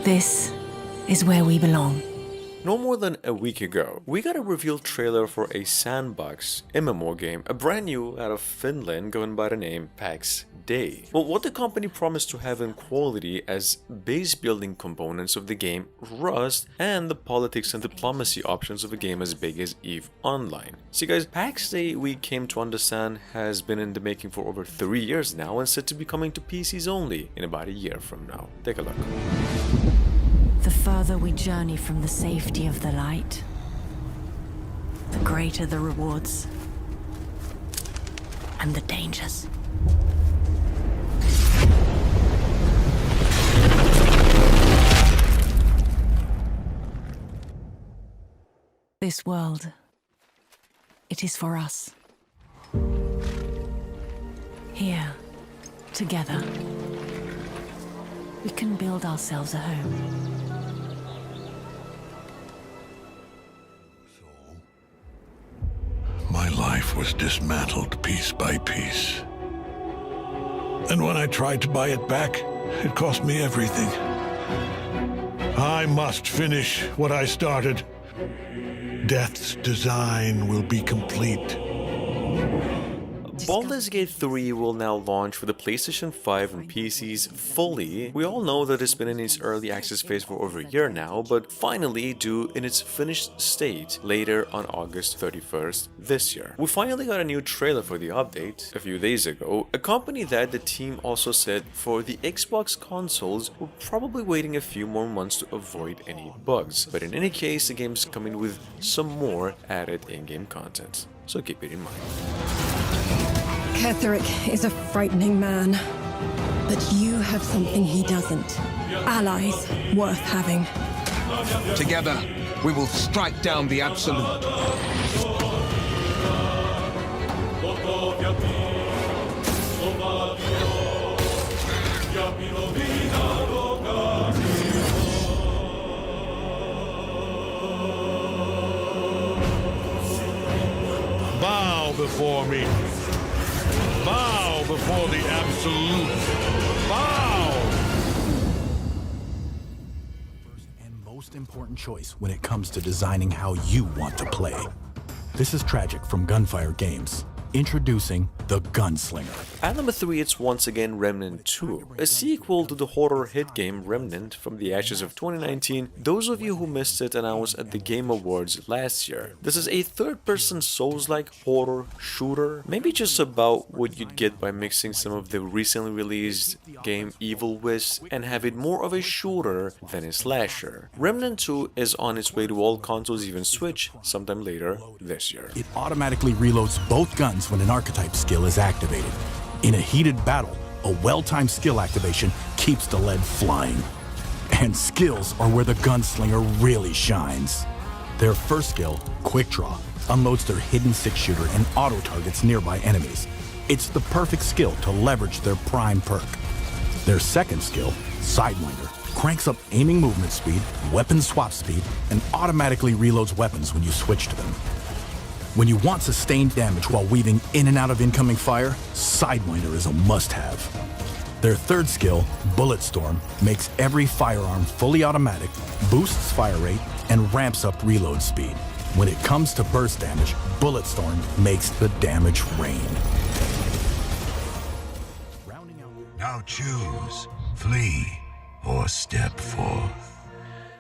This is where we belong. No more than a week ago, we got a reveal trailer for a sandbox MMO game, a brand new out of Finland going by the name PAX Day. Well, what the company promised to have in quality as base building components of the game, Rust, and the politics and diplomacy options of a game as big as EVE Online. See guys, PAX Day, we came to understand, has been in the making for over 3 years now and set to be coming to PCs only in about a year from now. Take a look. The further we journey from the safety of the light, the greater the rewards and the dangers. This world, it is for us. Here, together, we can build ourselves a home. My life was dismantled piece by piece. And when I tried to buy it back, it cost me everything. I must finish what I started. Death's design will be complete. Baldur's Gate 3 will now launch for the PlayStation 5 and PCs fully. We all know that it's been in its early access phase for over a year now, but finally due in its finished state later on August 31st this year. We finally got a new trailer for the update a few days ago, a company that the team also said for the Xbox consoles were probably waiting a few more months to avoid any bugs. But in any case, the game's coming with some more added in-game content, so keep it in mind. Ketheric is a frightening man, but you have something he doesn't. Allies worth having. Together, we will strike down the Absolute. Bow before me. Bow before the Absolute. Bow! First and most important choice when it comes to designing how you want to play. This is Tragic from Gunfire Games. Introducing the Gunslinger. At number 3, it's once again Remnant 2, a sequel to the horror hit game Remnant from the ashes of 2019. Those of you who missed it announced at the Game Awards last year. This is a third-person Souls-like horror shooter, maybe just about what you'd get by mixing some of the recently released game Evil West and have it more of a shooter than a slasher. Remnant 2 is on its way to all consoles, even Switch, sometime later this year. It automatically reloads both guns when an archetype skill is activated. In a heated battle, a well-timed skill activation keeps the lead flying. And skills are where the Gunslinger really shines. Their first skill, Quick Draw, unloads their hidden 6-shooter and auto-targets nearby enemies. It's the perfect skill to leverage their prime perk. Their second skill, Sidewinder, cranks up aiming movement speed, weapon swap speed, and automatically reloads weapons when you switch to them. When you want sustained damage while weaving in and out of incoming fire, Sidewinder is a must-have. Their third skill, Bullet Storm, makes every firearm fully automatic, boosts fire rate, and ramps up reload speed. When it comes to burst damage, Bullet Storm makes the damage rain. Now choose, flee, or step forth.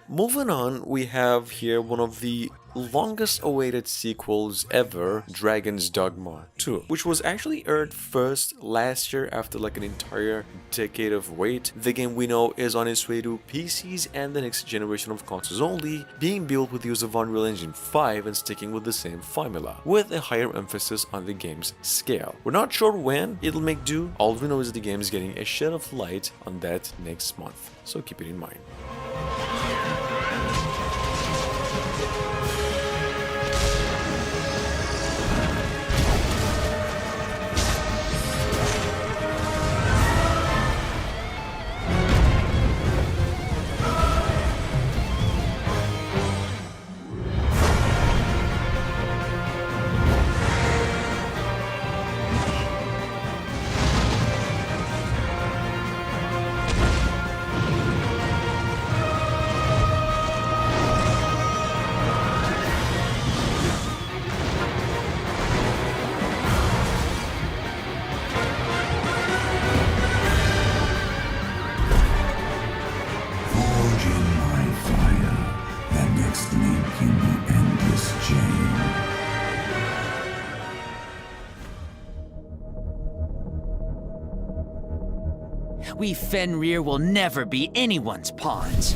Moving on, we have here one of the longest awaited sequels ever, Dragon's Dogma 2, which was actually aired first last year after like an entire decade of wait. The game we know is on its way to PCs and the next generation of consoles only, being built with the use of Unreal Engine 5 and sticking with the same formula, with a higher emphasis on the game's scale. We're not sure when it'll make due, all we know is the game is getting a shed of light on that next month, so keep it in mind. We Fenrir will never be anyone's pawns.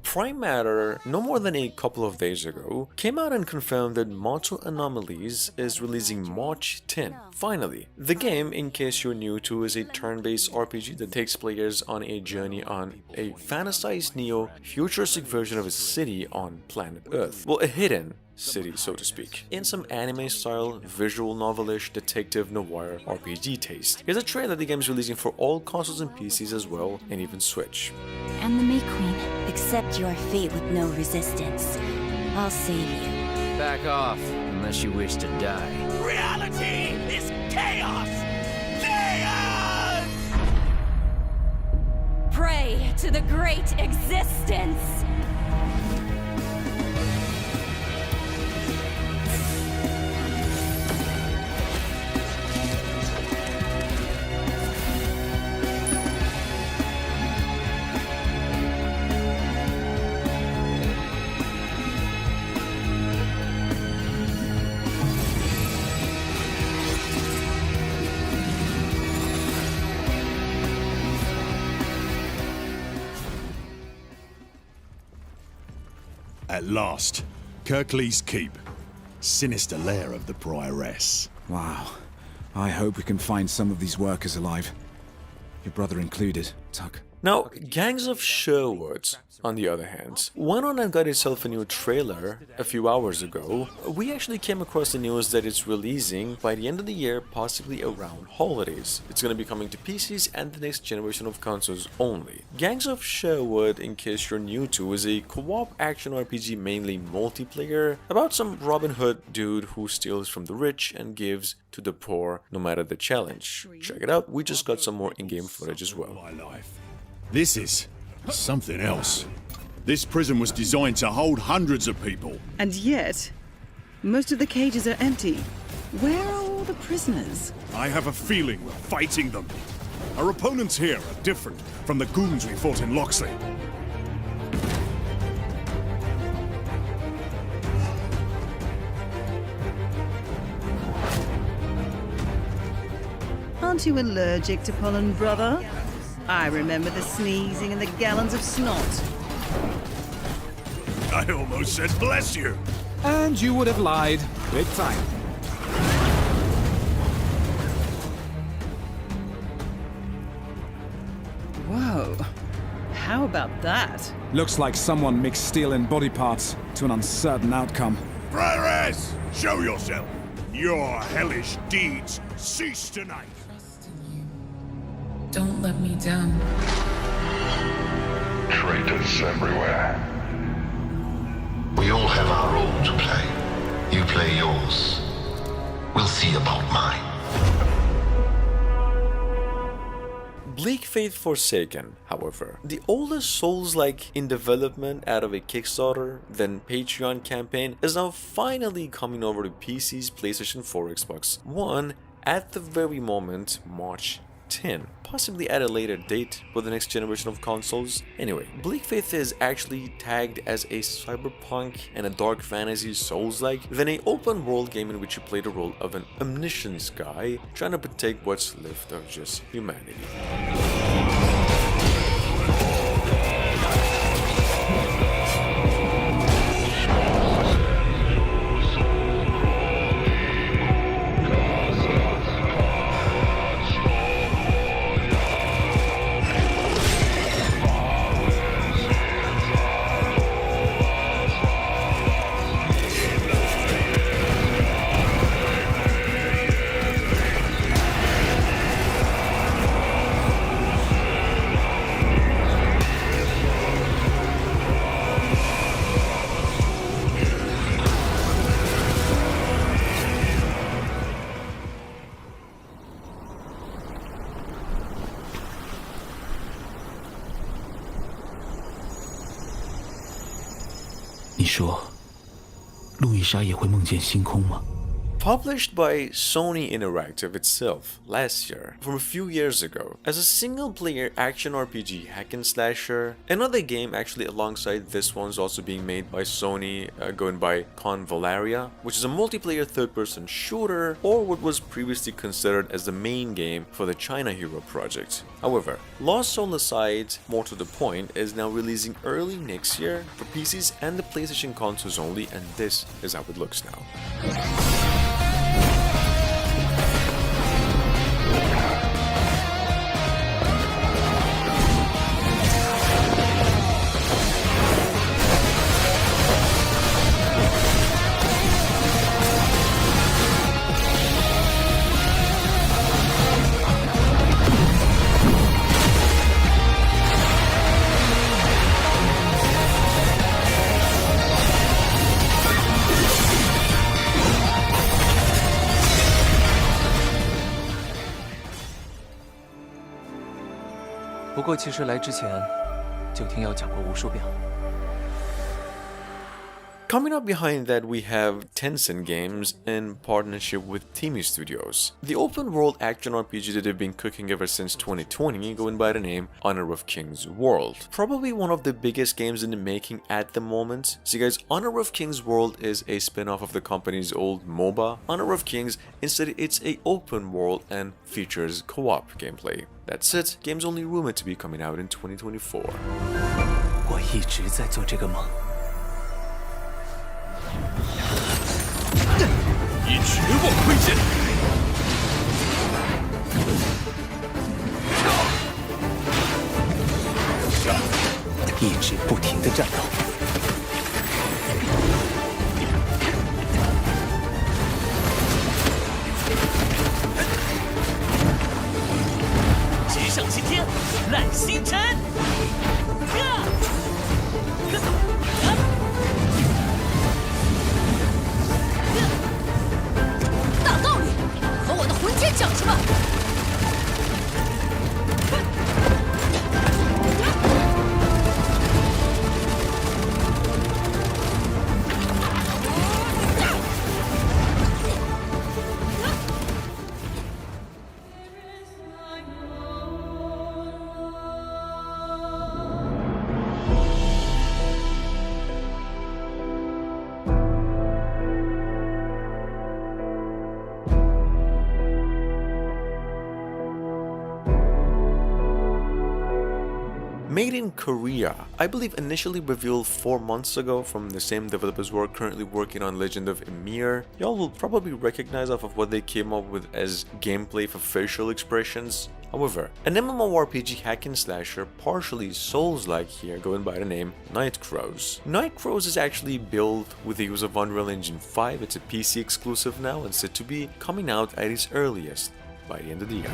Prime Matter, no more than a couple of days ago, came out and confirmed that Mortal Anomalies is releasing March 10. Finally, the game, in case you're new to, is a turn-based RPG that takes players on a journey on a fantasized neo-futuristic version of a city on planet Earth. Well, a hidden city, so to speak, in some anime-style, visual novelish, detective noir RPG taste. Here's a trailer that the game is releasing for all consoles and PCs as well, and even Switch. I'm the May Queen. Accept your fate with no resistance. I'll save you. Back off, unless you wish to die. Reality is chaos! Chaos! Pray to the great existence! At last, Kirklees Keep, sinister lair of the Prioress. Wow. I hope we can find some of these workers alive. Your brother included, Tuck. Now, Gangs of Sherwood, on the other hand, went on and got itself a new trailer a few hours ago. We actually came across the news that it's releasing by the end of the year, possibly around holidays. It's going to be coming to PCs and the next generation of consoles only. Gangs of Sherwood, in case you're new to, is a co-op action RPG, mainly multiplayer, about some Robin Hood dude who steals from the rich and gives to the poor, no matter the challenge. Check it out, we just got some more in-game footage as well. This is something else. This prison was designed to hold hundreds of people. And yet, most of the cages are empty. Where are all the prisoners? I have a feeling we're fighting them. Our opponents here are different from the goons we fought in Loxley. Aren't you allergic to pollen, brother? I remember the sneezing and the gallons of snot. I almost said bless you. And you would have lied. Big time. Whoa. How about that? Looks like someone mixed steel and body parts to an uncertain outcome. Prioress, show yourself. Your hellish deeds cease tonight. Don't let me down. Traitors everywhere. We all have our role to play. You play yours. We'll see about mine. Bleak Faith Forsaken, however, the oldest Souls-like in development out of a Kickstarter, then Patreon campaign, is now finally coming over to PCs, PlayStation 4, Xbox One at the very moment, March 10, possibly at a later date for the next generation of consoles. Anyway, Bleak Faith is actually tagged as a cyberpunk and a dark fantasy Souls-like, then an open world game in which you play the role of an omniscience guy trying to protect what's left of just humanity. Published by Sony Interactive itself last year, from a few years ago, as a single-player action RPG hack and slasher. Another game actually alongside this one is also being made by Sony, going by Convalaria, which is a multiplayer third-person shooter, or what was previously considered as the main game for the China Hero project. However, Lost Soul aside, more to the point, is now releasing early next year for PCs and the PlayStation consoles only, and this is how it looks now. Coming up behind that, we have Tencent Games in partnership with Timi Studios. The open world action RPG that they've been cooking ever since 2020, going by the name Honor of Kings World. Probably one of the biggest games in the making at the moment. So guys, Honor of Kings World is a spin-off of the company's old MOBA, Honor of Kings. Instead, it's a open world and features co-op gameplay. That's it, game's only rumored to be coming out in 2024. 我一直在做这个梦。 以绝望窥见，一直不停地战斗。直上青天，揽星辰。 讲什么？Made in Korea, I believe initially revealed 4 months ago from the same developers who are currently working on Legend of Ymir. Y'all will probably recognize off of what they came up with as gameplay for facial expressions. However, an MMORPG hack and slasher partially Souls-like here, going by the name Night Crows. Night Crows is actually built with the use of Unreal Engine 5, it's a PC exclusive now and said to be coming out at its earliest by the end of the year.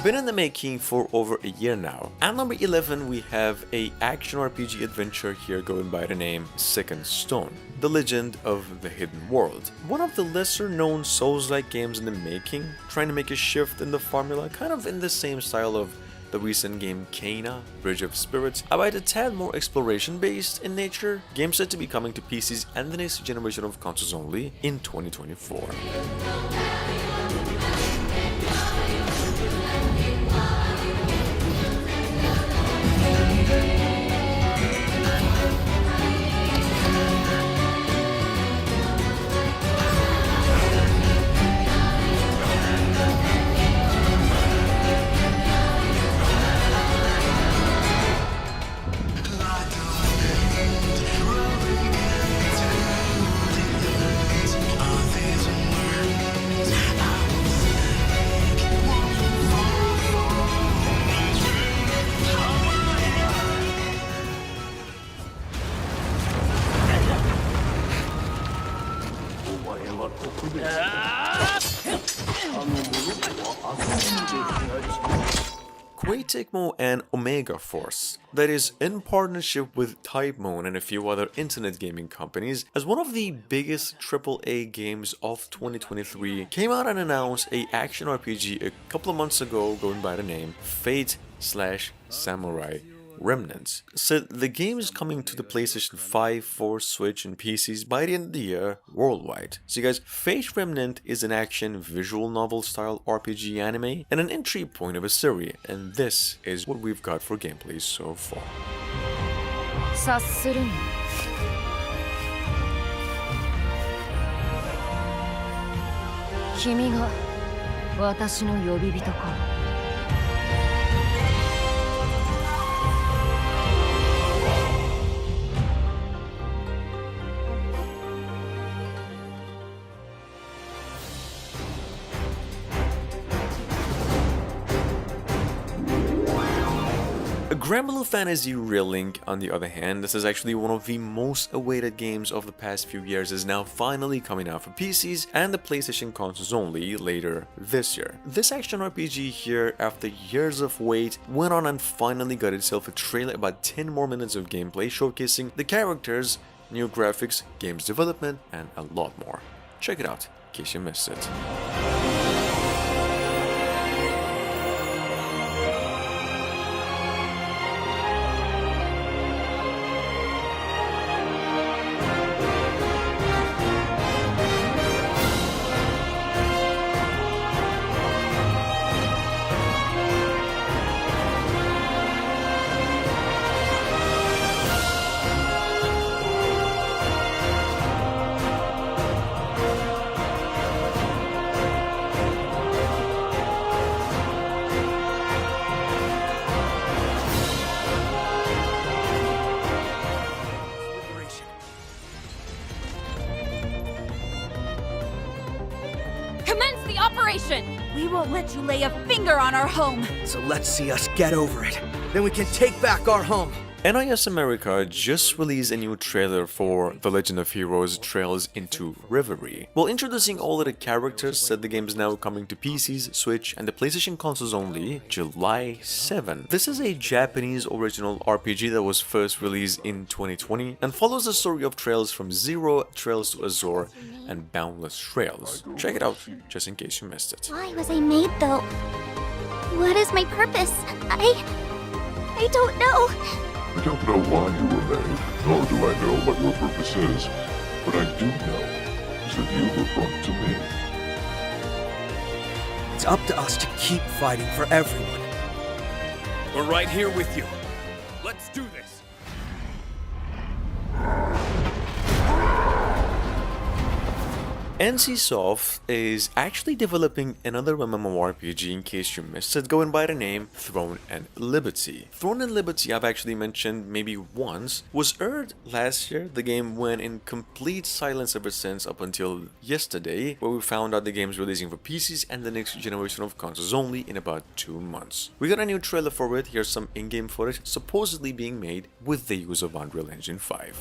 Been in the making for over a year now. At number 11, we have a action RPG adventure here going by the name Second Stone, The Legend of the Hidden World. One of the lesser known Souls-like games in the making, trying to make a shift in the formula, kind of in the same style of the recent game Kena, Bridge of Spirits, albeit a tad more exploration based in nature. Game set to be coming to PCs and the next generation of consoles only in 2024. Koei Tecmo and Omega Force, that is in partnership with Type Moon and a few other internet gaming companies, as one of the biggest AAA games of 2023, came out and announced a action RPG a couple of months ago going by the name Fate/Samurai Remnants. So the game is coming to the PlayStation 5, 4, Switch and PCs by the end of the year worldwide. So you guys, Fate Remnant is an action visual novel style RPG anime and an entry point of a series, and this is what we've got for gameplay so far. 察するに君が私の呼び人か Granblue Fantasy Relink, on the other hand, this is actually one of the most awaited games of the past few years, is now finally coming out for PCs and the PlayStation consoles only later this year. This action RPG here, after years of wait, went on and finally got itself a trailer, about 10 more minutes of gameplay showcasing the characters, new graphics, games development, and a lot more. Check it out in case you missed it. Commence the operation! We won't let you lay a finger on our home! So let's see us get over it. Then we can take back our home. NIS America just released a new trailer for The Legend of Heroes Trails into Reverie. While introducing all of the characters, said the game is now coming to PCs, Switch, and the PlayStation consoles only July 7. This is a Japanese original RPG that was first released in 2020 and follows the story of Trails from Zero, Trails to Azure, and Boundless Trails. Check it out just in case you missed it. Why was I made though? What is my purpose? I don't know. I don't know why you were made, nor do I know what your purpose is. What I do know is that you were brought to me. It's up to us to keep fighting for everyone. We're right here with you. Let's do this. NCSoft is actually developing another MMORPG in case you missed it, going by the name Throne and Liberty. Throne and Liberty, I've actually mentioned maybe once, was aired last year. The game went in complete silence ever since up until yesterday, where we found out the game's releasing for PCs and the next generation of consoles only in about 2 months. We got a new trailer for it. Here's some in-game footage supposedly being made with the use of Unreal Engine 5.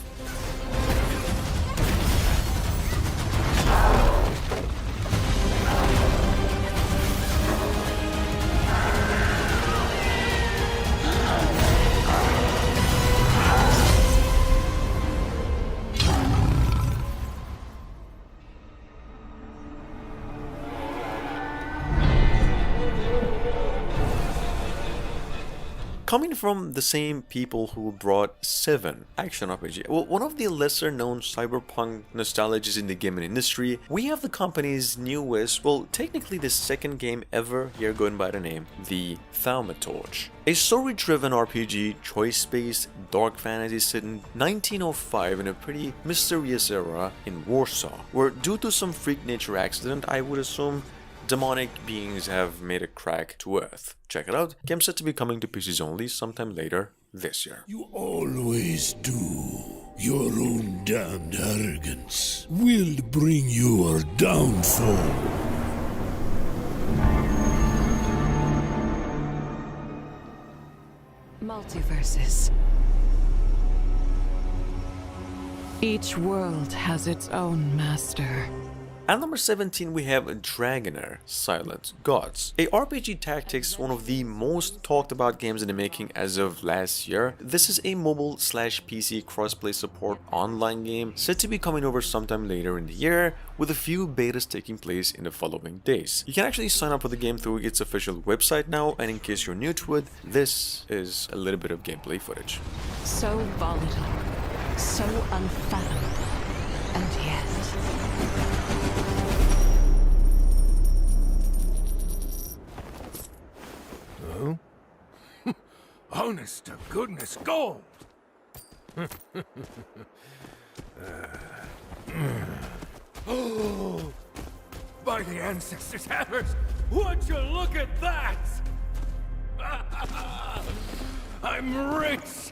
Coming from the same people who brought 7 action RPG, well, one of the lesser known cyberpunk nostalgias in the gaming industry, we have the company's newest, well, technically the second game ever here going by the name, the Thaumatorch. A story-driven RPG, choice-based, dark fantasy set in 1905 in a pretty mysterious era in Warsaw, where due to some freak nature accident, I would assume, demonic beings have made a crack to Earth. Check it out. Game set to be coming to PCs only sometime later this year. You always do. Your own damned arrogance will bring your downfall. Multiverses. Each world has its own master. At number 17 we have Dragonair Silent Gods, a RPG tactics, one of the most talked about games in the making as of last year. This is a mobile/PC crossplay support online game set to be coming over sometime later in the year, with a few betas taking place in the following days. You can actually sign up for the game through its official website now, and in case you're new to it, this is a little bit of gameplay footage. So volatile, so unfathomable, and yet... Oh? Honest to goodness gold! Oh, by the ancestors' hammers, would you look at that? I'm rich!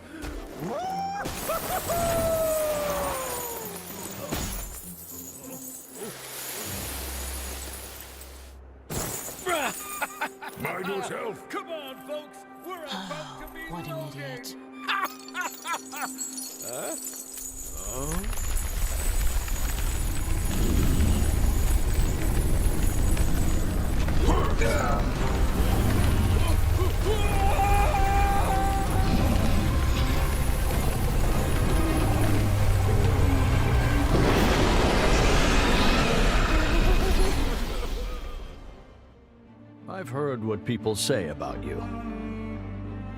Mind yourself! Come on, folks! We're about to be What an idiot. Huh? I've heard what people say about you.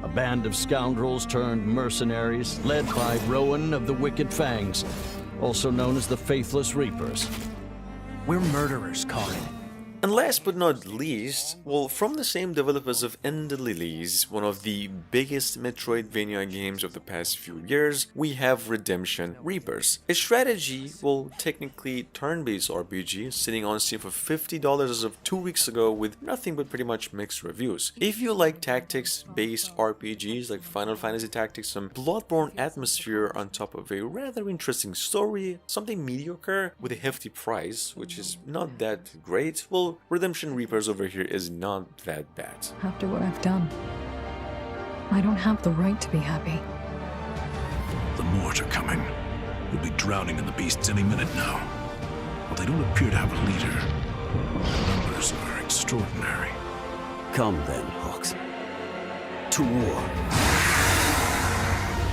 A band of scoundrels turned mercenaries, led by Rowan of the Wicked Fangs, also known as the Faithless Reapers. We're murderers, Colin. And last but not least, well, from the same developers of End the Lilies, one of the biggest Metroidvania games of the past few years, we have Redemption Reapers. A strategy, well, technically turn-based RPG, sitting on Steam for $50 as of 2 weeks ago with nothing but pretty much mixed reviews. If you like tactics-based RPGs like Final Fantasy Tactics, some Bloodborne atmosphere on top of a rather interesting story, something mediocre with a hefty price, which is not that great, well, Redemption Reapers over here is not that bad. After what I've done, I don't have the right to be happy. The Mort are coming. We'll be drowning in the beasts any minute now. But they don't appear to have a leader. The numbers are extraordinary. Come then, Hawks. To war.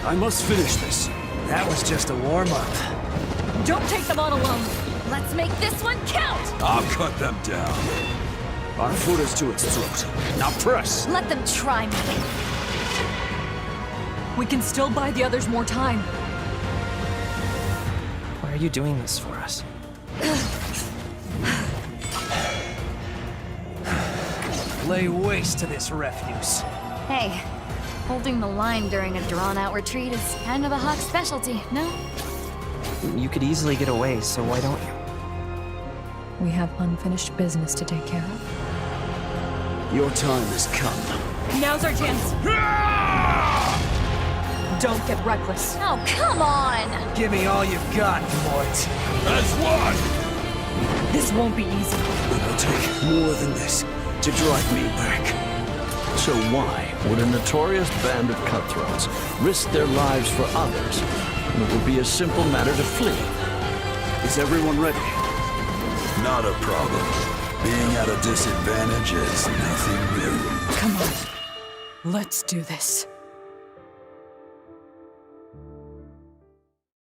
I must finish this. That was just a warm-up. Don't take them on alone. Let's make this one count! I'll cut them down. Our foot is to its throat. Now press! Let them try me. We can still buy the others more time. Why are you doing this for us? Lay waste to this refuse. Hey, holding the line during a drawn-out retreat is kind of a Hawk specialty, no? You could easily get away, so why don't you? We have unfinished business to take care of. Your time has come. Now's our chance. Don't get reckless. Oh, come on! Give me all you've got, Mort. As one! This won't be easy. It will take more than this to drive me back. So why would a notorious band of cutthroats risk their lives for others when it would be a simple matter to flee? Is everyone ready? Not a problem. Being at a disadvantage is nothing new. Come on. Let's do this.